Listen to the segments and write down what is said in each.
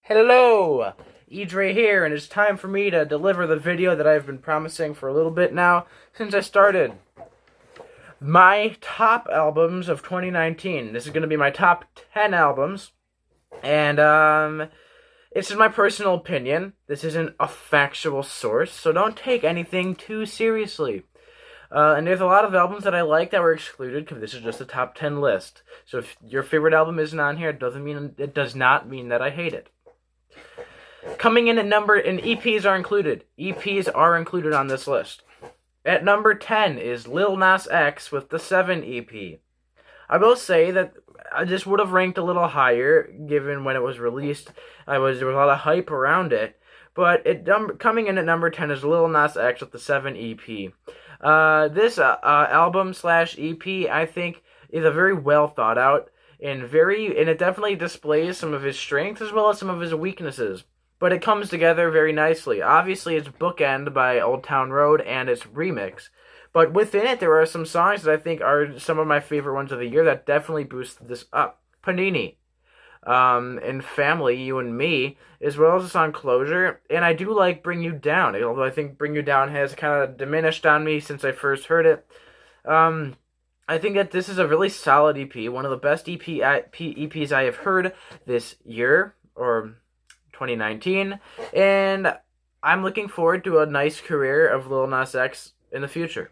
Hello, Idre here, and it's time for me to deliver the video that I've been promising for a little bit now since I started. My top albums of 2019. This is going to be my top 10 albums, and it's in my personal opinion. This isn't a factual source, so don't take anything too seriously. And there's a lot of albums that I like that were excluded because this is just a top 10 list. So if your favorite album isn't on here, it does not mean that I hate it. Coming in at and EPs are included. EPs are included on this list. At number 10 is Lil Nas X with the 7 EP. I will say that this would have ranked a little higher given when it was released. There was a lot of hype around it. But coming in at number 10 is Lil Nas X with the 7 EP. This album / EP, I think, is a very well thought out and it definitely displays some of his strengths as well as some of his weaknesses. But it comes together very nicely. Obviously, it's bookend by Old Town Road and its remix. But within it, there are some songs that I think are some of my favorite ones of the year that definitely boost this up. Panini, and Family, You and Me, as well as the song Closure. And I do like Bring You Down, although I think Bring You Down has kind of diminished on me since I first heard it. I think that this is a really solid EP, one of the best EPs I have heard this year, or 2019, and I'm looking forward to a nice career of Lil Nas X in the future.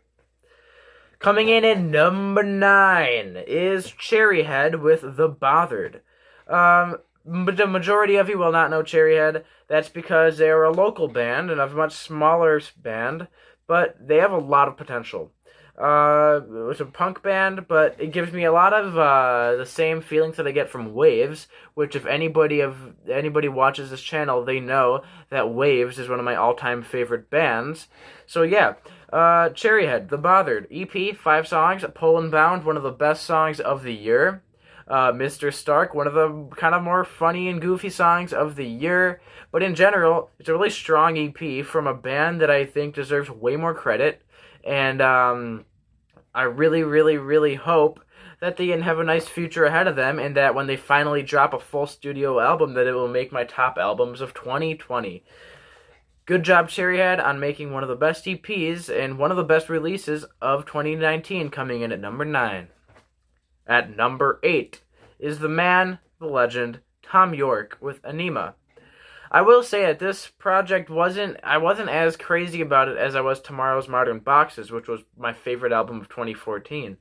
Coming in at number 9 is CherryHead with The Bothered. But the majority of you will not know CherryHead. That's because they are a local band and a much smaller band, but they have a lot of potential. It's a punk band, but it gives me a lot of the same feelings that I get from Waves, which if anybody watches this channel, they know that Waves is one of my all-time favorite bands. So yeah, CherryHead, The Bothered, EP, 5 songs, Poland Bound, one of the best songs of the year. Mr. Stark, one of the kind of more funny and goofy songs of the year. But in general, it's a really strong EP from a band that I think deserves way more credit. And I really, really, really hope that they have a nice future ahead of them, and that when they finally drop a full studio album, that it will make my top albums of 2020. Good job, CherryHead, on making one of the best EPs and one of the best releases of 2019, coming in at number 9. At number 8 is the man, the legend, Thom Yorke with Anima. I will say that this project I wasn't as crazy about it as I was Tomorrow's Modern Boxes, which was my favorite album of 2014.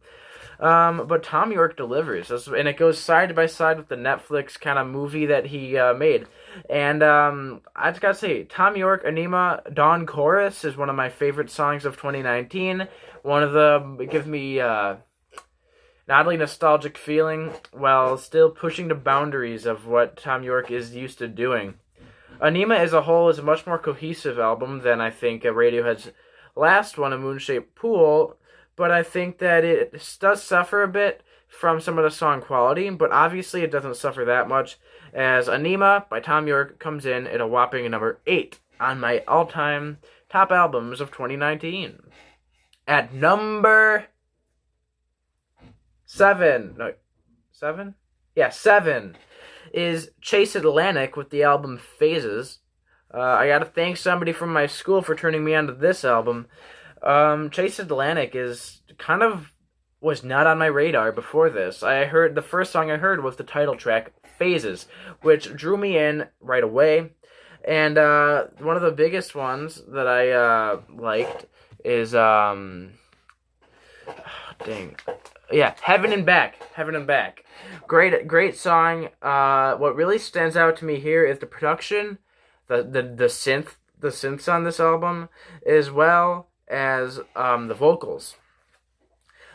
But Thom Yorke delivers, and it goes side by side with the Netflix kind of movie that he made. And I just gotta say, Thom Yorke, Anima, Dawn Chorus is one of my favorite songs of 2019. It gives me an oddly nostalgic feeling while still pushing the boundaries of what Thom Yorke is used to doing. Anima as a whole is a much more cohesive album than I think Radiohead's last one, A Moon-Shaped Pool, but I think that it does suffer a bit from some of the song quality, but obviously it doesn't suffer that much, as Anima by Thom Yorke comes in at a whopping number 8 on my all-time top albums of 2019. At number 7 is Chase Atlantic with the album Phases. I gotta thank somebody from my school for turning me on to this album. Chase Atlantic was not on my radar before this. The first song I heard was the title track, Phases, which drew me in right away. And one of the biggest ones that I liked is Heaven and Back. Great song. What really stands out to me here is the production, the synths on this album, as well as the vocals.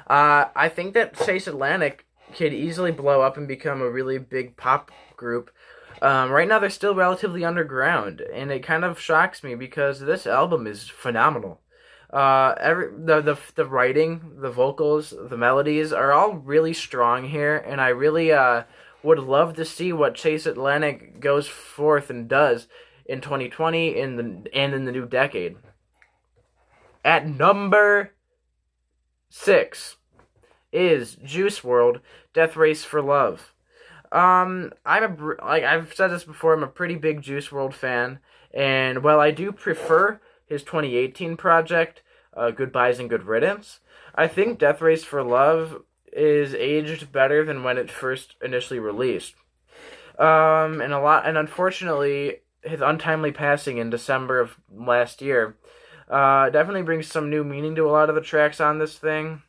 I think that Chase Atlantic could easily blow up and become a really big pop group. Right now they're still relatively underground, and it kind of shocks me because this album is phenomenal. The writing, the vocals, the melodies are all really strong here, and I really would love to see what Chase Atlantic goes forth and does in 2020 and in the new decade. At number 6 is Juice WRLD, Death Race for Love. Like I've said this before, I'm a pretty big Juice WRLD fan, and while I do prefer his 2018 project, Goodbyes and Good Riddance, I think Death Race for Love is aged better than when it first initially released. And unfortunately, his untimely passing in December of last year, definitely brings some new meaning to a lot of the tracks on this thing.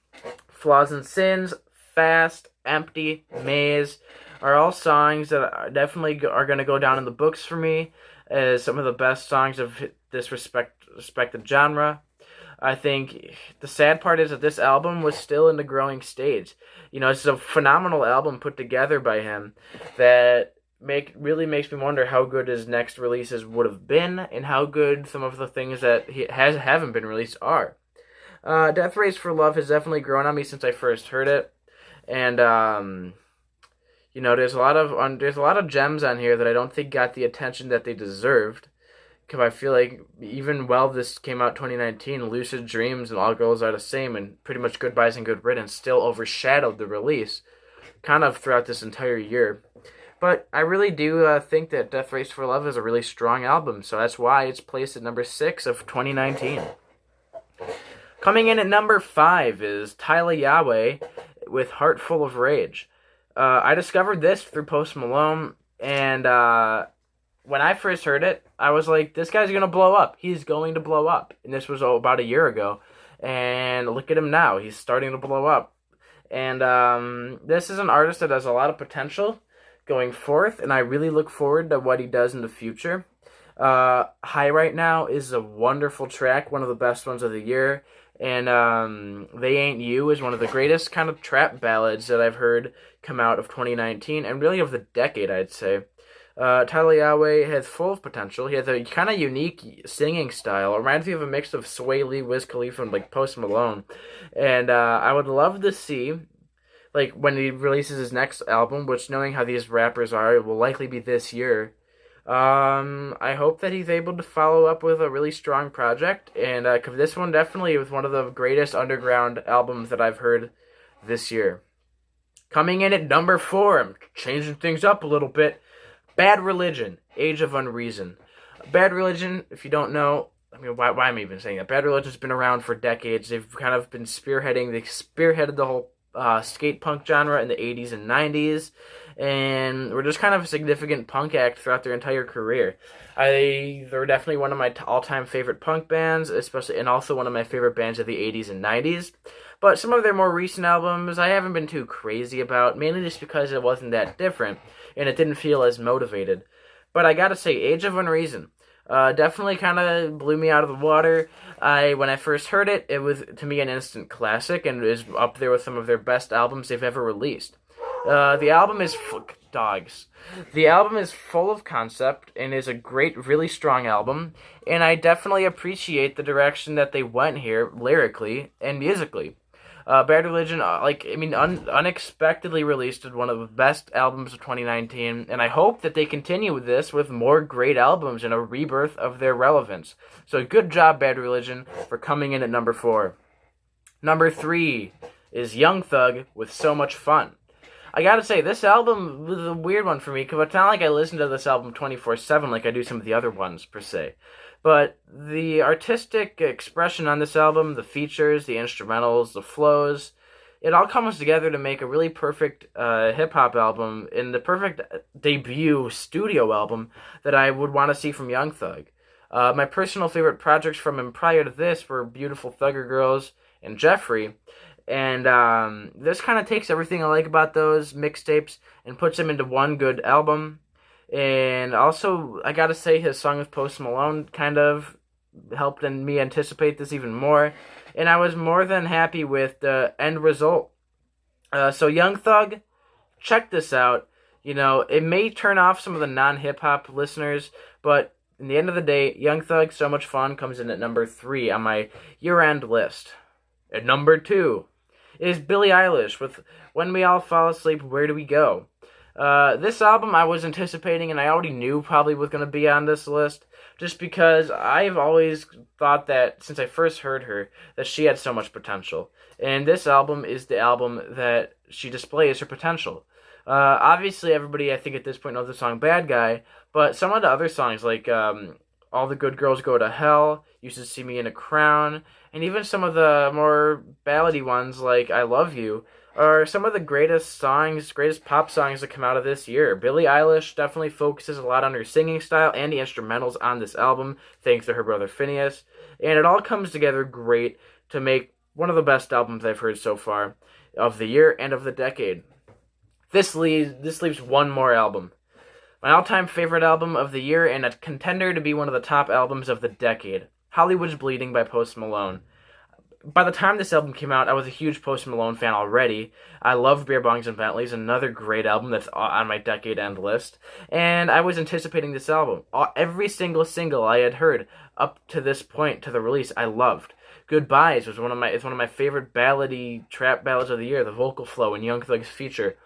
Flaws and Sins, Fast, Empty, Maze are all songs that definitely are going to go down in the books for me as some of the best songs of this respected genre. I think the sad part is that this album was still in the growing stage. You know, it's a phenomenal album put together by him that really makes me wonder how good his next releases would have been and how good some of the things that haven't been released are. Death Race for Love has definitely grown on me since I first heard it, and you know, there's a lot of gems on here that I don't think got the attention that they deserved. Because I feel like even while this came out 2019, Lucid Dreams and All Girls Are the Same and pretty much Goodbyes and Good Riddance still overshadowed the release kind of throughout this entire year. But I really do think that Death Race for Love is a really strong album, so that's why it's placed at number 6 of 2019. Coming in at number 5 is Tyla Yahweh with Heart Full of Rage. I discovered this through Post Malone, and when I first heard it, I was like, this guy's going to blow up. He's going to blow up. And this was about a year ago. And look at him now. He's starting to blow up. And this is an artist that has a lot of potential going forth, and I really look forward to what he does in the future. High Right Now is a wonderful track, one of the best ones of the year. And They Ain't You is one of the greatest kind of trap ballads that I've heard come out of 2019, and really of the decade, I'd say. Tyla Yahweh has full of potential. He has a kind of unique singing style. It reminds me of a mix of Sway Lee, Wiz Khalifa, and like Post Malone. And I would love to see, like, when he releases his next album, which, knowing how these rappers are, it will likely be this year. I hope that he's able to follow up with a really strong project, and cause this one definitely was one of the greatest underground albums that I've heard this year. Coming in at number 4, I'm changing things up a little bit. Bad Religion, Age of Unreason. Bad Religion, if you don't know, I mean, why am I even saying that? Bad Religion's been around for decades. They've kind of been they spearheaded the whole skate punk genre in the 80s and 90s, and were just kind of a significant punk act throughout their entire career. They're definitely one of my all-time favorite punk bands, especially, and also one of my favorite bands of the 80s and 90s. But some of their more recent albums I haven't been too crazy about, mainly just because it wasn't that different, and it didn't feel as motivated. But I gotta say, Age of Unreason definitely kind of blew me out of the water. When I first heard it, it was, to me, an instant classic, and is up there with some of their best albums they've ever released. The album is dogs. The album is full of concept and is a great, really strong album, and I definitely appreciate the direction that they went here lyrically and musically. Bad Religion, unexpectedly released one of the best albums of 2019, and I hope that they continue with this with more great albums and a rebirth of their relevance. So good job, Bad Religion, for coming in at number 4. Number 3 is Young Thug with So Much Fun. I gotta say, this album was a weird one for me, because it's not like I listen to this album 24/7 like I do some of the other ones, per se. But the artistic expression on this album, the features, the instrumentals, the flows, it all comes together to make a really perfect hip-hop album, and the perfect debut studio album that I would want to see from Young Thug. My personal favorite projects from him prior to this were Beautiful Thugger Girls and Jeffrey, and this kind of takes everything I like about those mixtapes and puts them into one good album. And also, I gotta say, his song with Post Malone kind of helped me anticipate this even more. And I was more than happy with the end result. So Young Thug, check this out. You know, it may turn off some of the non-hip-hop listeners, but in the end of the day, Young Thug, So Much Fun comes in at number 3 on my year-end list. At number 2 is Billie Eilish with When We All Fall Asleep, Where Do We Go? This album I was anticipating, and I already knew probably was going to be on this list, just because I've always thought that, since I first heard her, that she had so much potential. And this album is the album that she displays her potential. Obviously, everybody I think at this point knows the song "Bad Guy," but some of the other songs like "All the Good Girls Go to Hell," "Used to See Me in a Crown," and even some of the more ballady ones like "I Love You" are some of the greatest songs, greatest pop songs that come out of this year. Billie Eilish definitely focuses a lot on her singing style and the instrumentals on this album, thanks to her brother Phineas, and it all comes together great to make one of the best albums I've heard so far of the year and of the decade. This leaves one more album. My all-time favorite album of the year and a contender to be one of the top albums of the decade. Hollywood's Bleeding by Post Malone. By the time this album came out, I was a huge Post Malone fan already. I loved Beer Bongs and Bentleys, another great album that's on my decade-end list. And I was anticipating this album. Every single I had heard up to this point, to the release, I loved. Goodbyes was one of my favorite ballady trap ballads of the year. The vocal flow and Young Thug's feature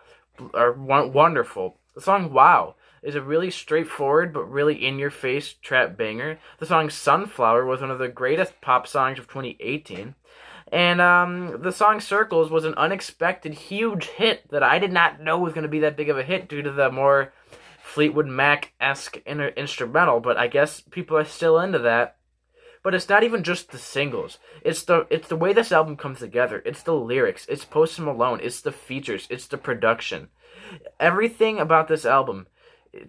are wonderful. The song Wow is a really straightforward but really in-your-face trap banger. The song Sunflower was one of the greatest pop songs of 2018. And the song Circles was an unexpected huge hit that I did not know was going to be that big of a hit due to the more Fleetwood Mac-esque instrumental, but I guess people are still into that. But it's not even just the singles. It's the way this album comes together. It's the lyrics. It's Post Malone. It's the features. It's the production. Everything about this album,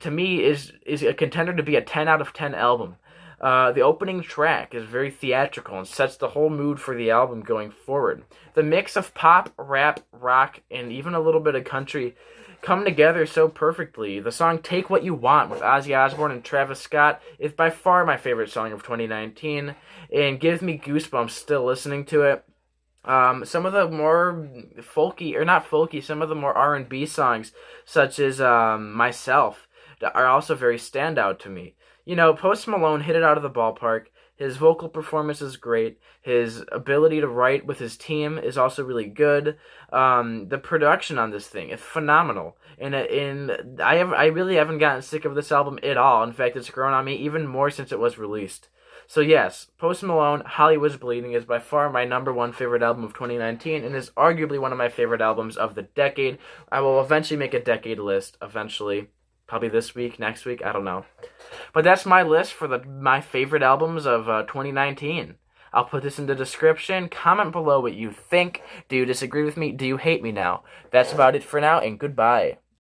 to me, is a contender to be a 10 out of 10 album. The opening track is very theatrical and sets the whole mood for the album going forward. The mix of pop, rap, rock, and even a little bit of country come together so perfectly. The song Take What You Want with Ozzy Osbourne and Travis Scott is by far my favorite song of 2019 and gives me goosebumps still listening to it. Some of the more folky, or not folky, some of the more R&B songs, such as Myself, are also very standout to me. You know, Post Malone hit it out of the ballpark. His vocal performance is great. His ability to write with his team is also really good. The production on this thing is phenomenal. And I really haven't gotten sick of this album at all. In fact, it's grown on me even more since it was released. So yes, Post Malone, Hollywood's Bleeding is by far my #1 favorite album of 2019 and is arguably one of my favorite albums of the decade. I will eventually make a decade list, eventually. Probably this week, next week, I don't know. But that's my list for my favorite albums of 2019. I'll put this in the description. Comment below what you think. Do you disagree with me? Do you hate me now? That's about it for now, and goodbye.